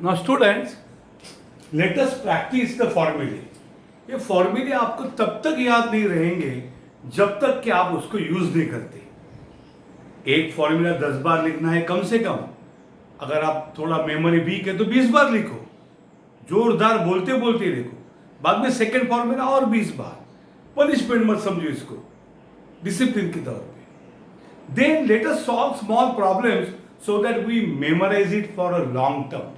Now students, let us practice the formulae. ये फॉर्मूले आपको तब तक याद नहीं रहेंगे जब तक कि आप उसको यूज नहीं करते. एक फॉर्मूला 10 बार लिखना है कम से कम. अगर आप थोड़ा मेमोरी वीक है तो 20 बार लिखो, जोरदार बोलते बोलते लिखो. बाद में सेकंड फॉर्मूला और 20 बार. पनिशमेंट मत समझो इसको, डिसिप्लिन के तौर पे. Then let us solve small problems so that we memorise it for a long term.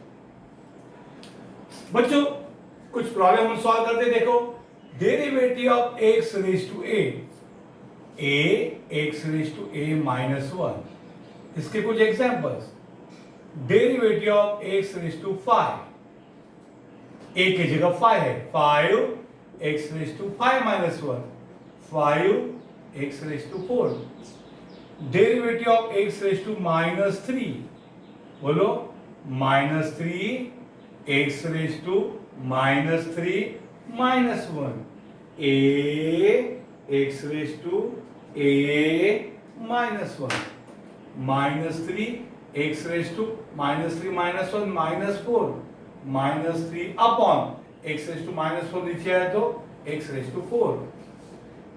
बच्चों कुछ प्रॉब्लम हम सॉल्व करते देखो. Derivative of X raise to A X raise to A minus 1. इसके कुछ examples. Derivative of X raise to 5, A की जगह 5 है. 5 X raise to 5 minus 1, 5 X raise to 4. Derivative of X raise to minus 3, बोलो minus 3 x raised to minus 3 minus 1. a x raised to a minus 1. minus 3 x raised to minus 3 minus 1 minus 4. minus 3 upon x raised to minus 4 नीचे आया तो x raised to 4.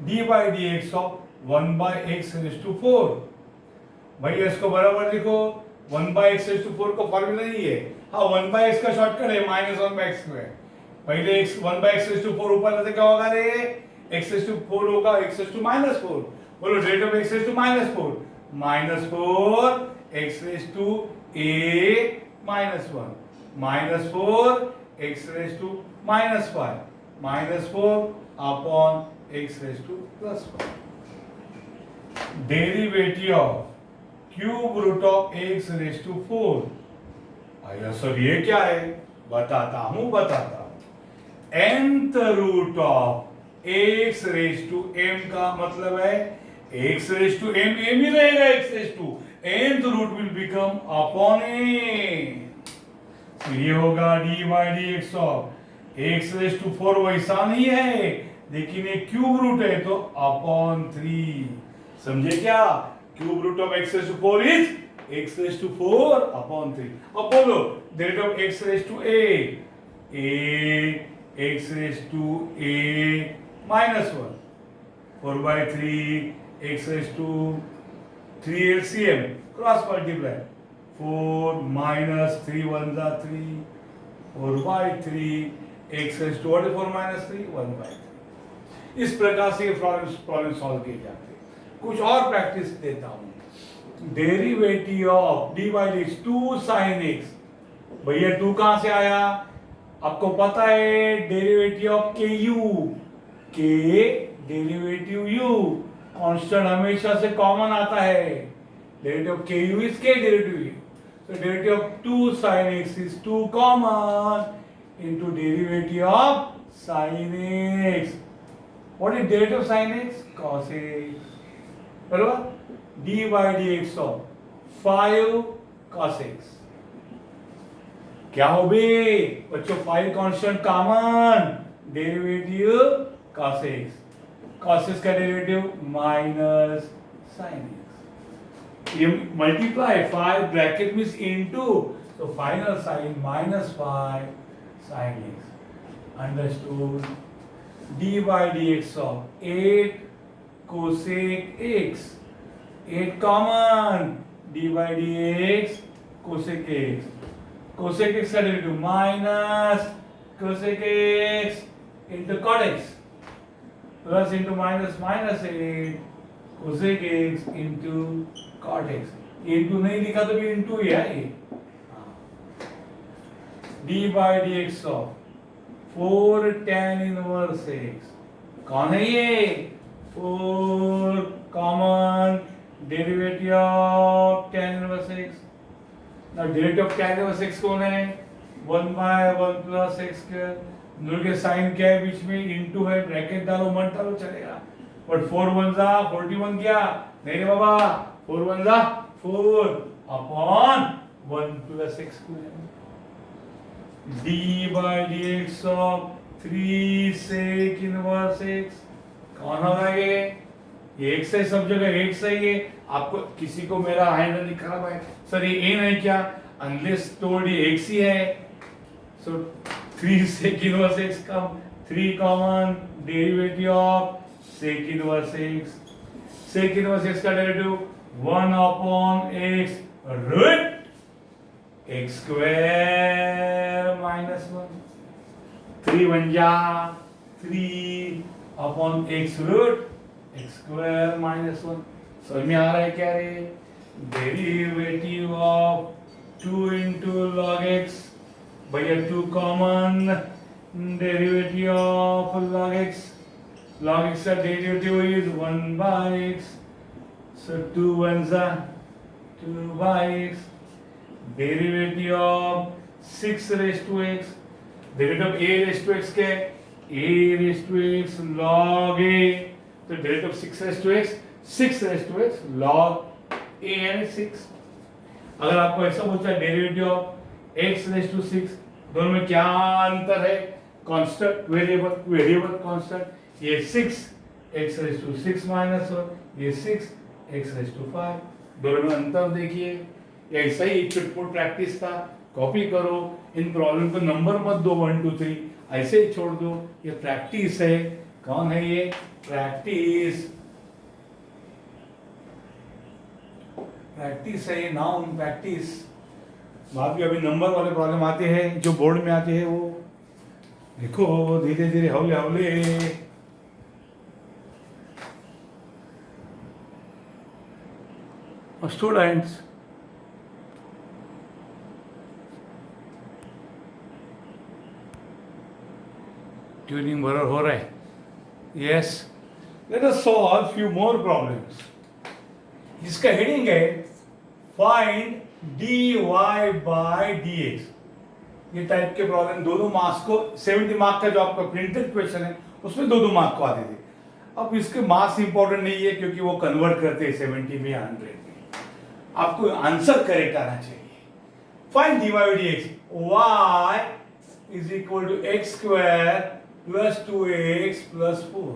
d by dx of 1 by x raised to 4. भैया इसको बराबर लिखो. 1 by x raised to 4 का formula नहीं है. हाँ 1 by x का शॉर्टकट है माइनस 1 by x स्क्वायर. पहले x 1 by x raised to 4 ऊपर से क्या होगा रे? x raised to 4 होगा x raised to minus 4. बोलो derivative of x raised to minus 4. minus 4 x raised to a minus 1. minus 4 x raised to minus 5. minus 4 upon x raised to plus 5. Derivative of cube root of X raise to 4. आया sir ये क्या है? बताता हूं. nth root of X raise to m का मतलब है X raise to m ही रहेगा. X raise to nth root will become upon a. ये होगा D by D x of X raise to 4. वैसा नहीं है लेकिन एक क्यूब रूट है तो अपॉन 3. समझे क्या? Cube root of x raise to 4 is x raise to 4 upon 3. अब बोलो derivative of x raise to a x raise to a minus 1. 4 by 3 x raise to 3 LCM cross multiply. 4 minus 3 1 जा 3. 4 by 3 x raise to 4 minus 3 1 by 3. इस प्रकार से ये problem solve किए जाते हैं. कुछ और प्रैक्टिस देता हूं. Derivative of D by D 2 sin x. भैया 2 कहां से आया? आपको पता है डेरिवेटिव ऑफ के यू. के डेरिवेटिव यू कांस्टेंट हमेशा से कॉमन आता है. डेरिवेटिव ऑफ के यू इज के derivative you. So derivative of 2 sin x is 2 common into derivative of sin x. What is derivative of sin x? Cos x. बराबर d by dx of 5 cos x. क्या हो बे बच्चों? 5 constant common. Derivative cos x. cos x का derivative minus sin x. ये multiply 5 bracket means into तो final sign minus 5 sin x. Understood. d by dx of 8 cosec x. 8 common. d by dx cosec x. cosec x का derivative minus cosec x into cot x plus into minus minus 8 cosec x into cot x. into नहीं लिखा तो भी into ही है. d by dx of 4 tan inverse x. कौन है ये? 4 common derivative of tan inverse x. ना derivative of tan inverse x कौन है? 1 by 1 plus x स्क्वायर. दोनों के साइन क्या है बीच में? इनटू है. ब्रैकेट डालो मत डालो चलेगा. बट 4 1 जा 41 क्या? नहीं रे बाबा. 4 1 जा 4 upon 1 plus x square. d by dx of 3 sec inverse x. कौन होगा ये? एक से सब जगह एक सही है. आपको किसी को मेरा हैंडल खराब है सर ये ए नहीं क्या? अनलेस टोल्ड ये एक सी है. So 3 sec inverse x come 3 common derivative of sec inverse x. Sec inverse x का derivative 1 upon x root x square minus 1. 3 बन जा 3 upon x root x square minus 1. समझ में आ रहा है क्या रे? Derivative of 2 into log x, भैया 2 common, derivative of log x का derivative is 1 by x, so 2 ones are 2 by x, derivative of 6 raised to x, derivative of a raised to x के a raised to x log a, तो derivative of 6 raised to x 6 raised to x log a यानी 6. अगर आपको ऐसा पूछा है derivative of x raised to 6, दोनों में क्या अंतर है? Constant variable constant. ये 6 x raised to 6 minus 1, ये 6 x raised to 5. दोनों में अंतर देखिए. ये ऐसा ही चुटपुट प्रैक्टिस था, कॉपी करो. इन प्रॉब्लम को नंबर मत दो 1 2 3, ऐसे ही छोड़ दो. ये प्रैक्टिस है. कौन है ये? प्रैक्टिस है ये. Noun practice. बाद में अभी नंबर वाले प्रॉब्लम आते हैं जो बोर्ड में आते हैं, वो देखो धीरे धीरे हौले हौले. स्टूडेंट्स, ट्यूनिंग बराबर हो रहा है. Yes, late us solve few more problems. जिसका हेडिंग है फाइंड dy by dx. ये टाइप के प्रॉब्लम दोनों मार्क्स को 70 मार्क का जो आपका प्रिंटेड क्वेश्चन है उसमें दो मार्क को आते थे. अब इसके मार्क्स इंपॉर्टेंट नहीं है क्योंकि वो कन्वर्ट करते हैं 70 में 100 में. आपको आंसर करेक्ट आना चाहिए. Find dy by dx. y is equal to x square plus 2x plus 4.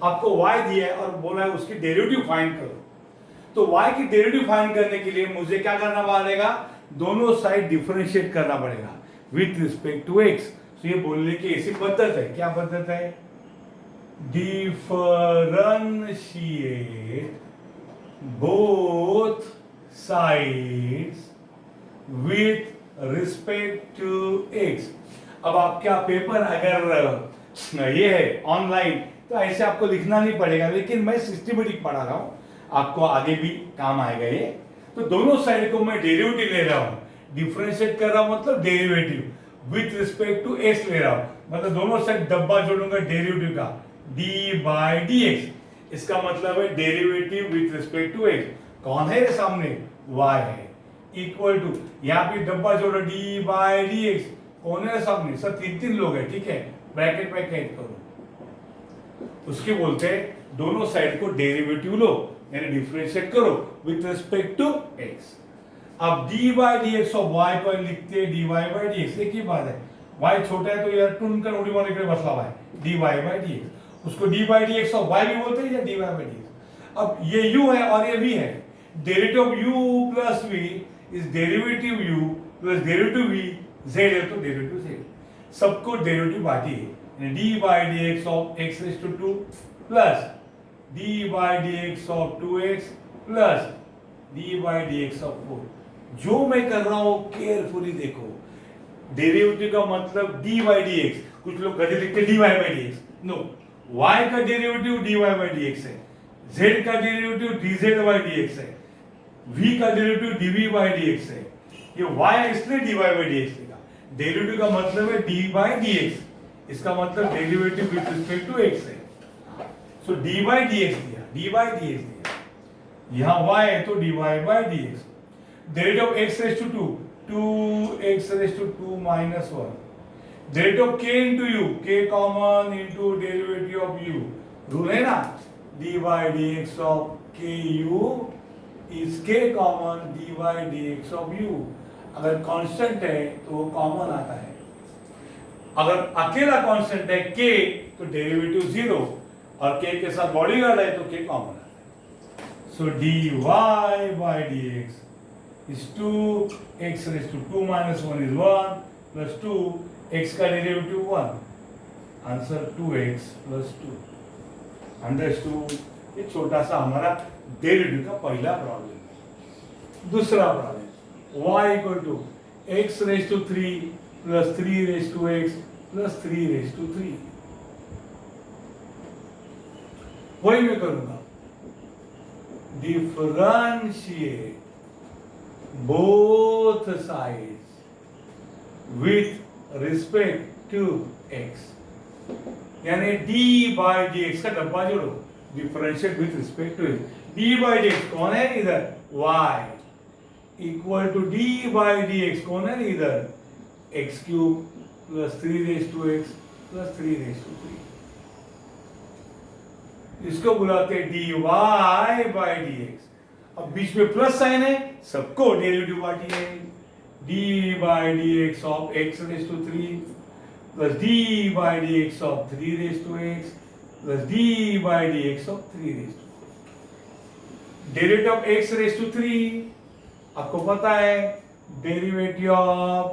आपको y दिया है और बोला है उसकी डेरिवेटिव फाइंड करो. तो y की डेरिवेटिव फाइंड करने के लिए मुझे क्या करना पड़ेगा? दोनों साइड डिफरेंशिएट करना पड़ेगा विथ रिस्पेक्ट टू x. तो ये बोलने की ऐसी पद्धत है. क्या पद्धत है? Differentiate both sides with respect to x. अब आपका पेपर अगर ये है ऑनलाइन तो ऐसे आपको लिखना नहीं पड़ेगा, लेकिन मैं सिस्टमेटिक पढ़ा रहा हूं, आपको आगे भी काम आएगा ये. तो दोनों साइड को मैं डेरिवेटिव ले रहा हूं. डिफरेंशिएट कर रहा हूं मतलब derivative with respect to x ले रहा हूं, मतलब दोनों साइड डब्बा जोड़ूंगा डेरिवेटिव का d by dx. इसका मतलब है derivative with respect to x. कौन है ये सामने? y है. इक्वल टू यहाँ पे डब्बा जोड़ो d by dx. कौन है सामने? सब 3 लोग हैं. ठीक है, ब्रैकेट में कैद करो. उसके बोलते हैं दोनों साइड को डेरिवेटिव लो यानी डिफरेंशिएट करो विथ रिस्पेक्ट टू x. अब d by dx of y को लिखते हैं dy by dx. एक ही बात है, y छोटा है तो यार टून का नोडी बने बसला हुआ है dy by dx. उसको d by dx of y भी बोलते हैं या dy by dx. अब ये u है और ये v है. Derivative of u plus v is derivative u plus derivative v. z है तो डेरिवेटिव z. सबको डेरिवेटिव बांटी है. d by dx of x raised to 2 plus d by dx of 2x plus d by dx of 4. जो मैं कर रहा हूं केयरफुली देखो. डेरिवेटिव का मतलब d by dx. कुछ लोग गधे लिखते dy by dx. No, y का डेरिवेटिव dy by dx है, z का डेरिवेटिव dz by dx है, v का डेरिवेटिव dv by dx है. ये y है इसलिए dy by dx लिखा. डेरिवेटिव का मतलब है d by dx. इसका मतलब derivative with respect to x है. सो d by dx दिया, d by dx दिया. यहाँ y है तो dy by dx. Derivative of x raised to 2 2x raised to 2 minus 1. Derivative of k into u, k common into derivative of u. Rule है ना, d by dx of ku is k common d by dx of u. अगर constant है तो वो common आता है. अगर अकेला कांस्टेंट है k तो डेरिवेटिव 0 और k के साथ बॉडीगार्ड है तो k कॉमन आता है. सो dy by dx is 2x raised to 2 minus 1 is 1, plus 2, x का derivative 1, answer 2x plus 2। Understood. ये छोटा सा हमारा डेरिवेटिव का पहला प्रॉब्लम है। दूसरा problem y equal to x raise to 3 plus 3 raise to x plus 3 raise to 3। वही मैं करूंगा, differentiate both sides with respect to x, यानी d बाई डी एक्स का डब्बा जोड़ो, differentiate with respect to x. d by D x कौन है इधर, y equal to d by D x कौन है इधर, x cube plus 3 raise to x plus 3 raise to 3। इसको बुलाते हैं dy बाई डी एक्स। अब बीच में प्लस साइन है, सबको डेरिवेटिव पार्टी है, d by D x of x raise to 3 plus d by D x of 3 raise to x plus d by D x of 3 raise to. Derivative of x raise to 3 आपको पता है, derivative of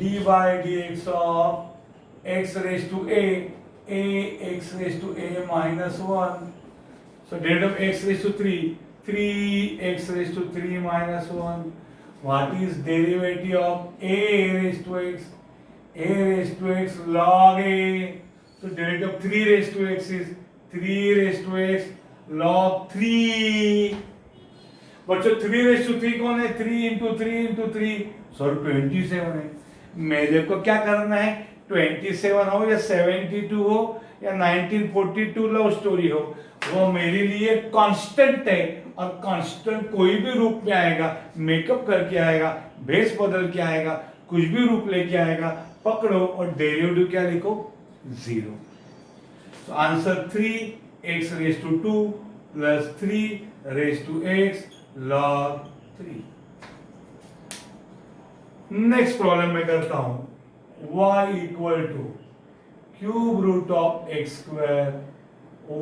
d by D x of x raise to a x raised to a minus 1. So derivative of x raised to 3, 3x raised to 3 minus 1. What is derivative of a raised to x? A raised to x log a. So derivative of 3 raised to x is 3 raised to x log 3. बच्चों 3 raised to 3 कौन है, 3 into 3 into 3 सो 27 है। मेरे को क्या करना है, 27 हो या 72 हो या 1942 लव स्टोरी हो, वो मेरे लिए कांस्टेंट है। और कांस्टेंट कोई भी रूप में आएगा, मेकअप करके आएगा, बेस बदल के आएगा, कुछ भी रूप लेके आएगा, पकड़ो और डेरिवेटिव क्या लिखो, 0। तो answer 3x raise to 2 plus 3 raise to x log 3। Next problem में करता हूं, y equal to cube root of x square,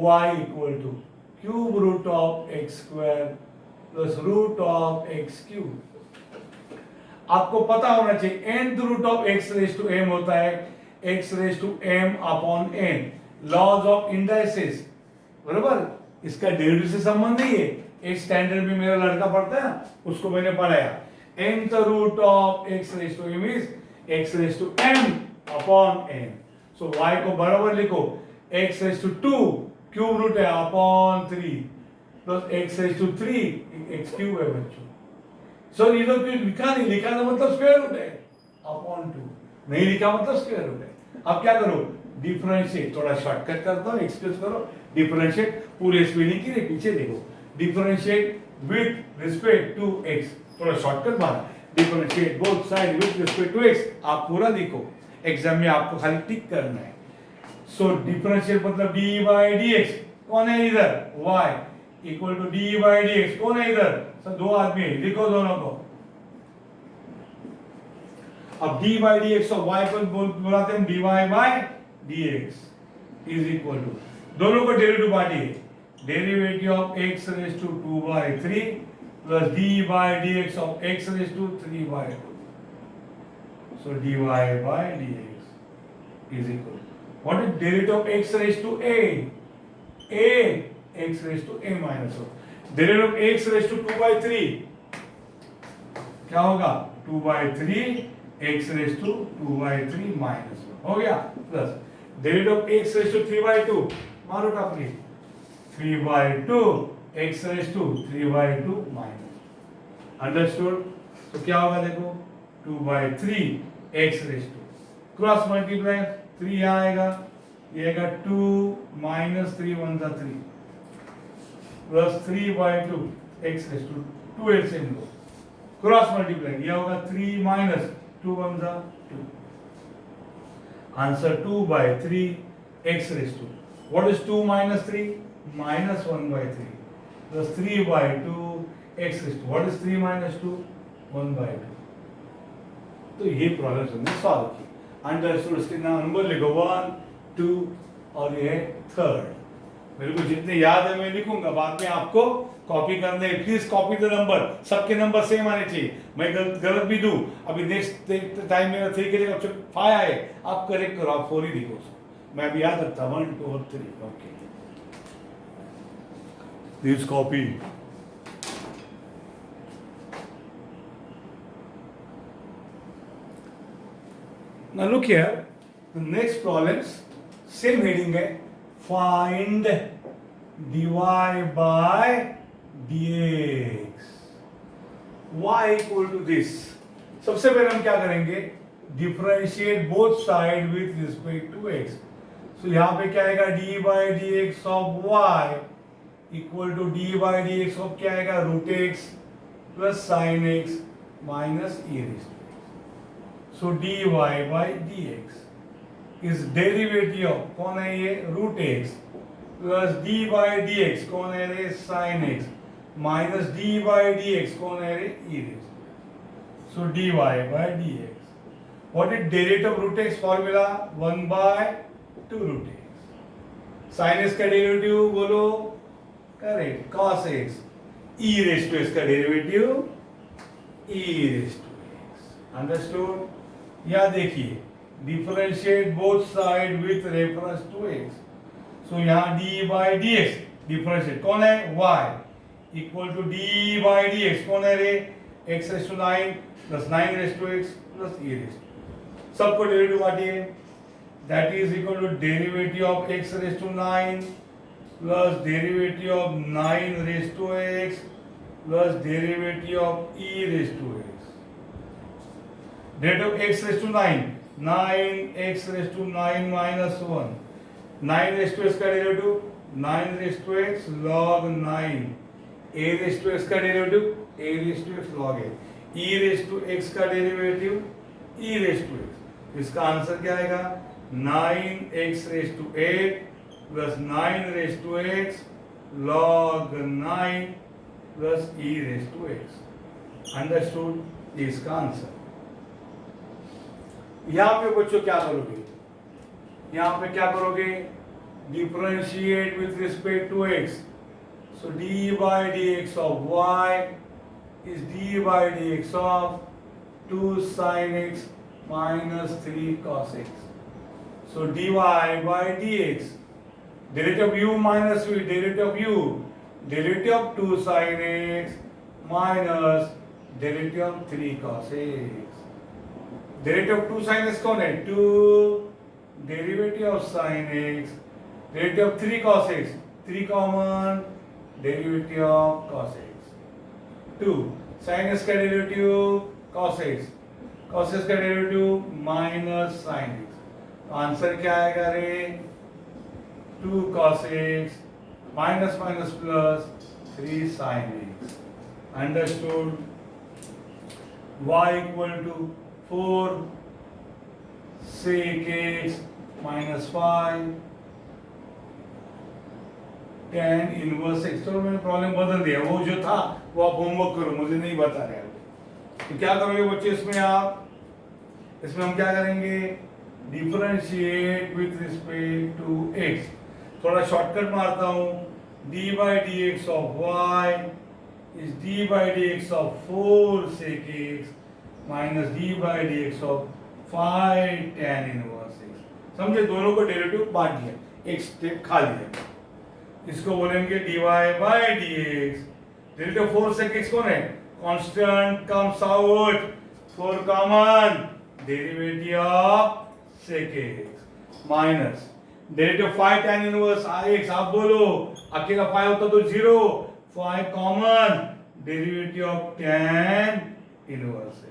y equal to cube root of x square plus root of x cube. आपको पता होना चाहिए nth root of x raise to m होता है x raise to m upon n, laws of indices, बराबर। इसका derivative से संबंध नहीं है, एक स्टैंडर्ड में मेरा लड़का पढ़ता है ना, उसको मैंने पढ़ाया, nth root of x raise to m is x raise to m upon n। So y को बराबर लिखो, x raise to 2 cube root है upon 3 plus x raise to 3 x cube है बच्चों। सो इधर क्यों लिखा नहीं, लिखा तो मतलब स्क्वायर रूट है अपॉन 2, नहीं लिखा मतलब स्क्वायर रूट है। अब क्या करो, डिफरेंशिएट, थोड़ा शॉर्टकट करता हूं, एक्सप्रेस करो, डिफरेंशिएट पूरे स्पेलिंग के लिए पीछे देखो, differentiate with respect to x, थोड़ा शॉर्टकट मारा, differentiate both side with respect to x। आप पूरा देखो, एग्जाम में आपको खाली टिक करना है। सो डिफरेंशिएट मतलब d बाई डी एक्स कौन है इधर, y equal to d by D x कौन है इधर, सब दो आदमी है, लिखो दोनों को। अब d बाई डी एक्स और y को बुलाते हैं dy by D x is equal to, दोनों को डेरिवेटिव बांटी है, derivative of x raise to 2 by 3 plus d by D x of x raise to 3 by 2। So dy by dx is equal. What is derivative of x raised to a? A x raised to a minus 1. Derivative of x raised to 2 by 3 क्या होगा, 2 by 3 x raised to 2 by 3 minus 1 हो गया, plus derivative of x raised to 3 by 2 मारो टापली, 3 by 2 x raised to 3 by 2 minus। Understood. तो क्या होगा देखो, 2 by 3 x raised to, cross multiply 3 यहाँ आएगा, ये आएगा 2 minus 3 1 जा 3 plus 3 by 2 x raised to 2 LCM low, cross multiply ये होगा 3 minus 2 1 जा 2। Answer 2 by 3 x raised to, what is 2 minus 3, minus 1 by 3 plus 3 by 2 x raised to, what is 3 minus 2, 1 by 2। तो ये प्रॉब्लम हमने solve की। Understood, इसके number लिखो 1 2 और ये थर्ड। मेरे को जितने याद है मैं लिखूंगा, बाद में आपको कॉपी करने, प्लीज कॉपी द नंबर, सबके नंबर सेम आने चाहिए। मैं गलत भी दूं, अभी नेक्स्ट टाइम मेरा 3 के जगह 5 आए, आप करेक्ट करो, आप 4 ही लिखो उसको। मैं अभी याद रखता 1 2 और 3। Okay, please copy. Now look here, the next problems, same heading है, find dy by dx y equal to this। सबसे पहले हम क्या करेंगे, differentiate both side with respect to x। So यहाँ पे क्या आएगा, d by D x of y equal to d by D x of क्या आएगा, root x plus sine x minus e raise. So dy by dx is derivative of, कौन है ये, root x plus d by D x कौन है रे, sine x minus d by D x कौन है रे, e raise. So d y by D x, what is derivative of root x, formula 1 by 2 root x. Sine x का derivative बोलो, correct, cos x, e raise to x का derivative e raise to x. Understood. या देखिए, differentiate both side with reference to x. So यहाँ d by D x, differentiate कौन है, y equal to d by D x कौन है रे, x raise to 9 plus 9 raise to x plus e raise to, सबको derivative काटिए, that is equal to derivative of x raise to 9 plus derivative of 9 raise to x plus derivative of e raise to x। Derivative x raise to 9, 9x raise to 9 minus 1, 9 raise to x का derivative 9 raise to x log 9, a raise to x का derivative a raise to x log a, e raise to x का derivative e raise to x। इसका answer क्या आएगा, 9x raise to 8 plus 9 raise to x log 9 plus e raise to x। Understood, इसका आंसर। यहां पे बच्चों क्या करोगे, यहां पे क्या करोगे, differentiate with respect to x। So d by D x of y is d by D x of 2 sin x minus 3 cos x। So dy by D x, derivative of u minus v, derivative of u, derivative of 2 sin x minus derivative of 3 cos x। Derivative of 2 sin x कौन है, 2 derivative of sin x, derivative of 3 cos x, 3 common, derivative of cos x, 2 sin x का derivative cos x, cos x का derivative minus sin x। Answer क्या आएगा रे, 2 cos x minus minus plus 3 sin x। Understood. y equal to 4 sec x minus 5 tan inverse x। चलो मैंने problem बदल दिया, वो जो था वो आप होमवर्क करो, मुझे नहीं बता रहे हैं। तो क्या करोगे बच्चे इसमें, आप इसमें हम क्या करेंगे, differentiate with respect to x। थोड़ा शॉर्टकट मारता हूं, d by D x of y is d by D x of 4 sec x minus d by D x of 5 tan inverse x। समझे, दोनों को डेरिवेटिव बांट दिया, एक स्टेप खा लिया। इसको बोलेंगे dy by dx, derivative 4 sec x कौन है, constant comes out, 4 common, derivative of sec x minus derivative 5 tan inverse x। आप बोलो, अकेला 5 होता तो 0, 5 common, derivative of tan inverse x।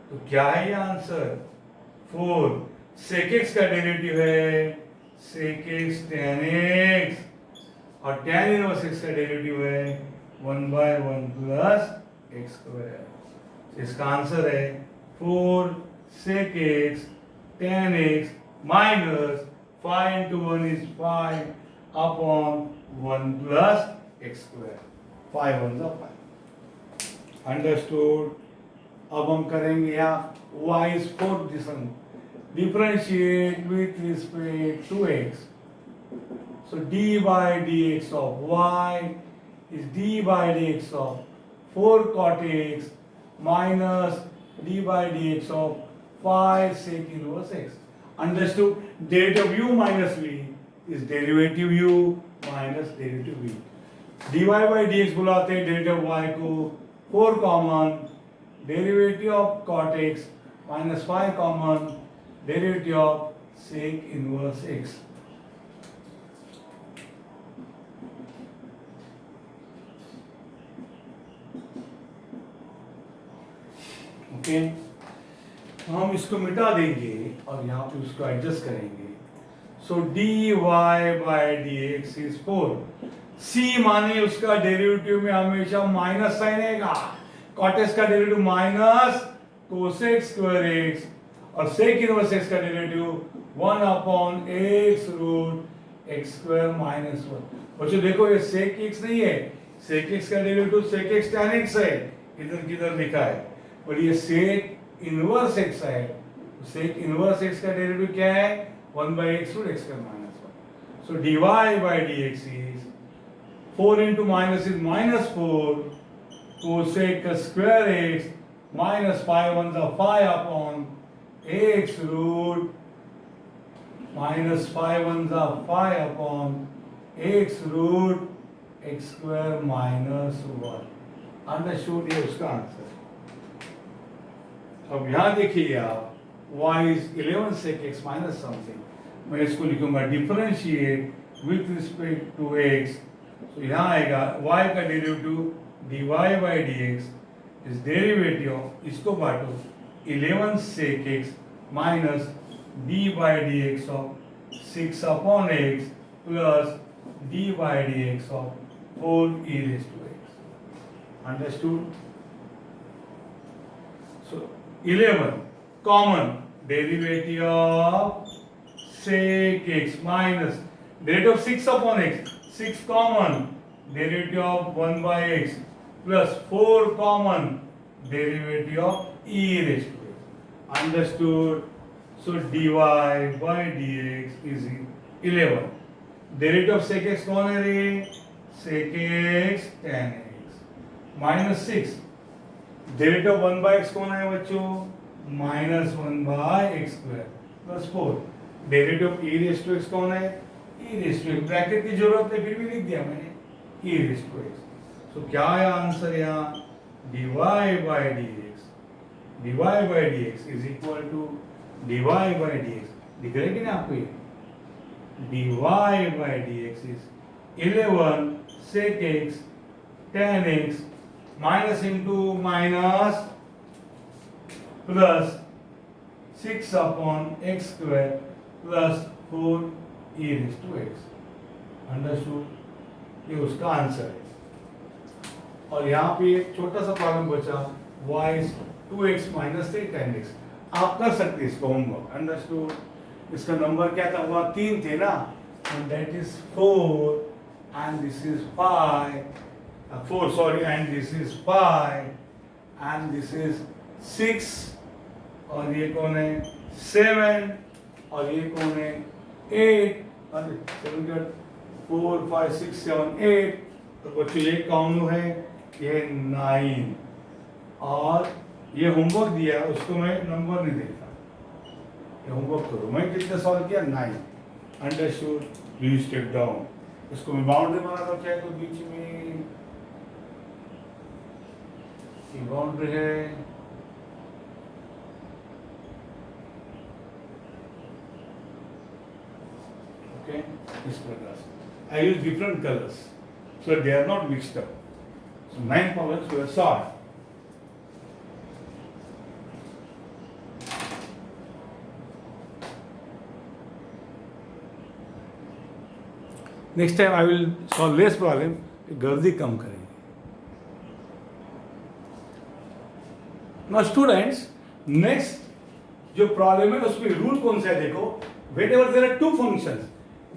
तो क्या है ये आंसर, 4 sec x का डेरिवेटिव है sec x tan x, और tan इनवर्स x का डेरिवेटिव है 1/1 प्लस x स्क्वायर। इसका आंसर है 4 sec x tan x minus 5 into 1 is 5 upon 1 plus x square, 5 1 is 5। Understood. अब हम करेंगे यहाँ y is 4 differentiate with respect to x। So d by dx of y is d by dx of 4 cot x minus d by dx of 5 sec inverse x. Understood? Derivative u minus v is derivative u minus derivative v. dy by dx बुलाते हैं derivative y को 4 common derivative of cot x minus 5 common derivative of sec inverse x. Okay, हम इसको मिटा देंगे और यहाँ पे उसको एडजस्ट करेंगे. So d y by D x is 4. C माने उसका डेरिवेटिव में हमेशा माइनस साइन आएगा. कॉट एक्स का derivative minus cosec square x और सेक इनवर्स एक्स का derivative 1 upon x root x square minus 1. बच्चों देखो ये सेक एक्स नहीं है, सेक एक्स का derivative sec x tan x है, इधर किधर लिखा है, और ये सेक इनवर्स एक्स है. सेक इनवर्स एक्स का डेरिवेटिव क्या है? 1 by x root x square minus 1. So dy by dx is 4 into minus is minus 4 cosec square x minus 5 1 the 5 upon x root minus 5 1 the 5 upon x root x square minus 1. Understood? ये उसका answer. अब यहाँ देखिए आप y is 11 sec x minus something. मैं इसको लिखूंगा differentiate with respect to x. तो यहाँ आएगा y का डेरिवेटिव dy by dx इस डेरिवेटिव इसको बांटो 11 sec x minus d by dx of 6 upon x plus d by dx of 4 e raised to x. Understood? So 11 common derivative of sec x minus derivative of 6 upon x, 6 common derivative of 1 by x plus 4 common derivative of e raised to x. Understood? So dy by dx is 11. Derivative of sec x कौन है रे? Sec x tan x minus 6. Derivative of 1 by x कौन है बच्चों? Minus 1 by x square plus 4. Derivative of e raise to x कौन है? e raise to x. Bracket की जरूरत है फिर भी लिख दिया मैंने e रेज़ टू x. तो क्या है आंसर यहाँ? dy by dx. dy by dx is equal to dy by dx. दिख रहा है कि नहीं आपको ये? dy by dx is 11 sec x tan x minus into minus plus 6 upon x square plus 4 e raised to x. Understood? ये उसका answer है. और यहाँ पे एक छोटा सा प्रॉब्लम बचा y is 2x minus 3 tan x. आप कर सकते हैं इसको होमवर्क. अंडरस्टूड? इसका नंबर क्या था? वह 3 थे ना, and that is 4 and this is 5. 4 sorry, and this is 5 and this is 6 और ये कौन है? 7 और ये कौन है? 8. अरे 7 4 5 6 7 8. तो बच्चों ये कौन है? ये 9. और ये होमवर्क दिया उसको मैं नंबर नहीं देता. ये होमवर्क करो. मैं कितने सॉल्व किया? 9. अंडरस्टूड? Please take down. इसको मैं बाउंड्री बनाता हूँ. क्या तो बीच में बाउंड्री है. ओके, इस प्रकार से I use different colours so they are not mixed up. So 9 problems were solved. Next time I will solve less problem. गर्दी कम करेंगे. Now students, next जो प्रॉब्लम है उसमें रूल कौन सा है देखो. whenever there are two functions,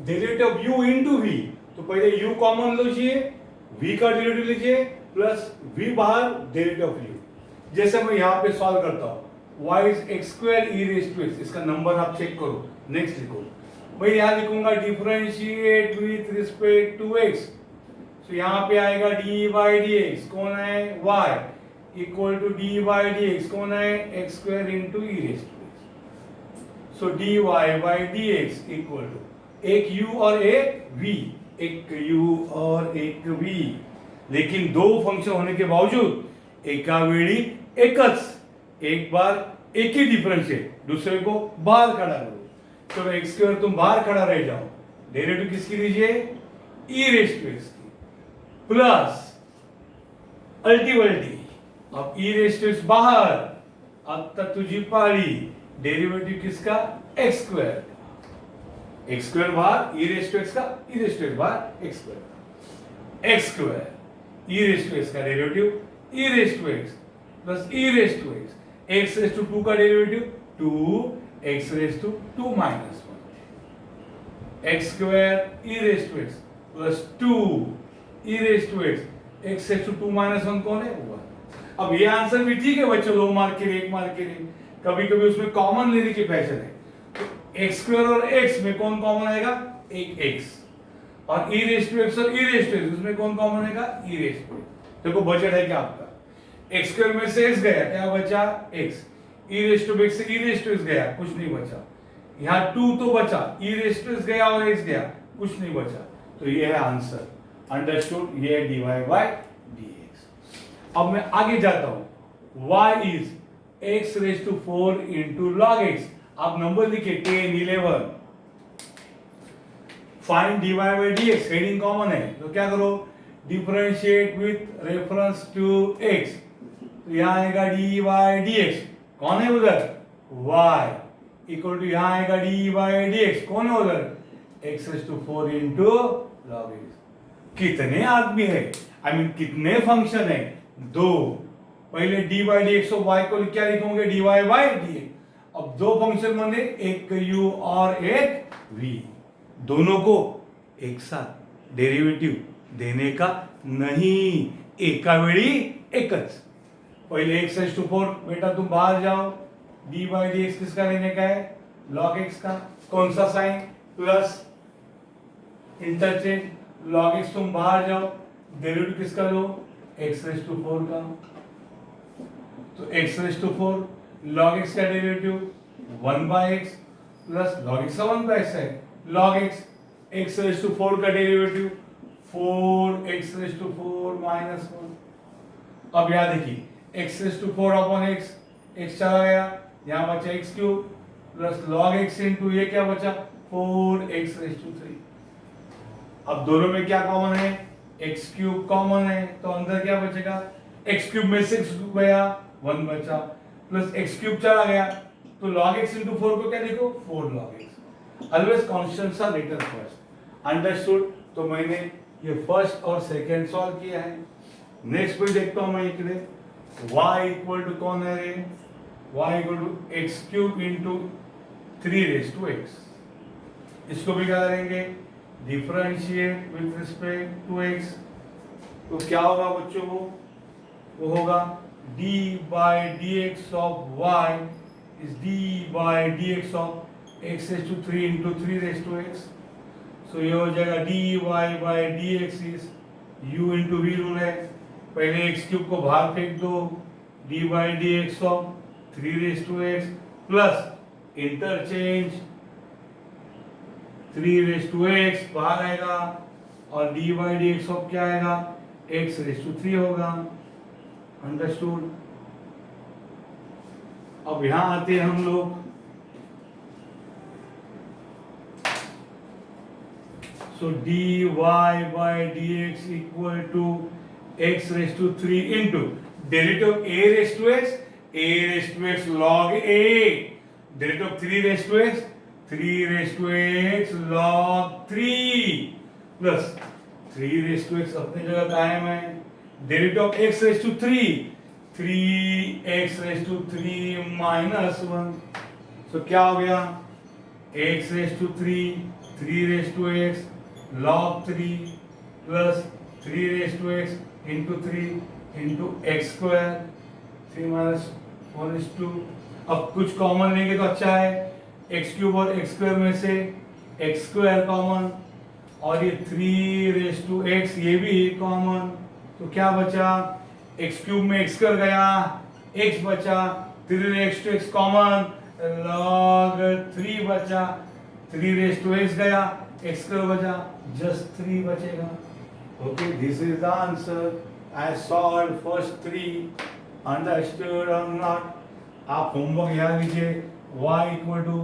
derivative of u into v, तो पहले u कॉमन लीजिए, v का डेरिवेटिव लीजिए प्लस v बाहर डेरिवेटिव ऑफ u. जैसे मैं यहाँ पे सॉल्व करता हूँ y is x square e raised to x. इसका नंबर आप चेक करो. नेक्स्ट लिखो मैं यहाँ लिखूंगा differentiate with respect to x, तो यहाँ पे आएगा डी बाई डी एक्स, कौन है y equal to d by D x, कौन है x square into e raise to x. So d y by D x equal to एक u और एक v, एक u और एक v, लेकिन दो फंक्शन होने के बावजूद एका वेळी एकच, एक बार एक ही डिफरेंशिएट, दूसरे को बाहर खड़ा करो, तो एक्स स्क्वायर तुम बाहर खड़ा रह जाओ, डेरिवेटिव किसकी लीजिए ई रेज टू एक्स की, प्लस अल्टीवल्टी अब ई रेज टू एक्स बाहर, अब तक तुझी पारी, डेरिवेटिव किसका एक्स स्क्वायर, एक्स स्क्वायर बाहर, ई रेज टू एक्स का, ई रेज टू एक्स बाहर, x square, x square e raise to x का derivative e raise to x plus e raise to x, x raise to 2 का derivative 2 x raise to 2 minus 1, x square e raise to x plus 2 e raise to x, x raise to 2 minus 1 कौन है 1। अब ये answer भी ठीक है बच्चों, 2 mark के लिए 1 मार्क के लिए, कभी कभी उसमें कॉमन लेने की फैशन है, तो एक्स स्क्वायर और एक्स में कौन कॉमन आएगा, एक एक्स, और ई रेज टू एक्स और ई रेज टू एक्स उसमें कौन कॉमन आएगा, ई रेज टू एक्स। देखो बचत है क्या आपका, एक्स स्क्वायर में से एक्स गया, क्या बचा x, e raise to x से ई रेज टू एक्स गया, कुछ नहीं बचा, यहाँ 2 तो बचा, ई रेज टू एक्स गया और एक्स गया, कुछ नहीं बचा, तो ये है आंसर, अंडरस्टूड, ये है dy बाय dx। अब मैं आगे जाता हूं, y is x raise to 4 into log x, आप नंबर लिखिए 10 11, find dy by dx, heading common है तो क्या करो, differentiate with reference to x, तो यहां आएगा dy बाय dx, कौन है उधर y इक्वल टू यहां आएगा dy बाय dx, कौन है उधर x raise to 4 into log x। कितने आदमी है, आई मीन कितने फंक्शन है, 2, पहले d by D x y को क्या लिखोगे d y by D x, अब दो फंक्शन बने, एक u और एक v, दोनों को एक साथ डेरिवेटिव देने का नहीं, एका वेळी एकच, पहले x रेज टू 4, बेटा तुम बाहर जाओ, डी बाई डी एक्स किसका लेने का है, लॉग एक्स का, कौन सा sign plus interchange, log x तुम बाहर जाओ, डेरिवेटिव किसका लो x रेज टू 4 का, तो x raise to 4 log x का derivative 1 by x plus log x का 1 बाय x है, log x x raise to 4 का derivative 4x raise to 4 minus 1। अब यहां देखिए x raise to 4 upon x, x चला गया, यहां बचा x cube plus log x into ये क्या बचा 4x रेज टू 3। अब दोनों में क्या कॉमन है, x क्यूब कॉमन है, तो अंदर क्या बचेगा, x क्यूब में 6 गया 1 बचा, प्लस x क्यूब चला गया, तो log x into 4 को क्या लिखो 4 log x, always constants are written first, understood. तो मैंने ये फर्स्ट और सेकंड सॉल्व किया है। नेक्स्ट पे देखता हूं मैं इकडे y इक्वल टू कौन है रे, y equal to x cube into 3 raise to x, इसको भी क्या करेंगे differentiate with respect to x, तो क्या होगा बच्चों वो होगा d by dx of y is d by dx of x raise to 3 into 3 raise to x, so ये हो जाएगा dy by dx is u into v rule है, पहले x क्यूब को बाहर फेंक दो, d by dx of 3 raise to x plus interchange 3 raise to x बाहर आएगा, और d by D x of क्या आएगा x रेज टू 3 होगा, अंडरस्टूड। अब यहां आते हैं हम लोग, so dy by D x equal to x raise to 3 into derivative a raise to x log a, derivative 3 raise to x 3 raised to x log 3 plus 3 raised to x अपनी जगह कायम है, derivative of x raised to 3 raised to 3 minus 1, so क्या हो गया x raised to 3 raised to x log 3 plus 3 raised to x into 3 into x square 3 minus 1 is 2। अब कुछ common लेंगे तो अच्छा है, एक्स क्यूब और एक्स स्क्वायर में से एक्स स्क्वायर कॉमन, और ये 3 ये भी कॉमन, तो क्या बचा, एक्स क्यूब में एक्स स्क्वायर गया, एक्स बचा, 3 कॉमन, लॉग 3 बचा, 3 गया, एक्स स्क्वायर बचा, जस्ट 3 बचेगा। Okay, this is the answer. I solve first 3, understood or not. आप होमवर्क याद लीजिए, y equal to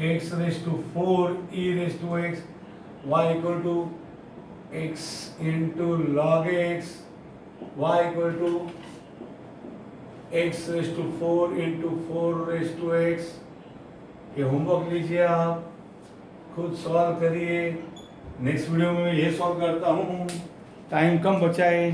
x raise to 4 e raise to x, y equal to x into log x, y equal to x raise to 4 into 4 raise to x. ये homework लीजिए, आप खुद solve करिए। Next video में मैं ये solve करता हूँ, टाइम कम बचाए।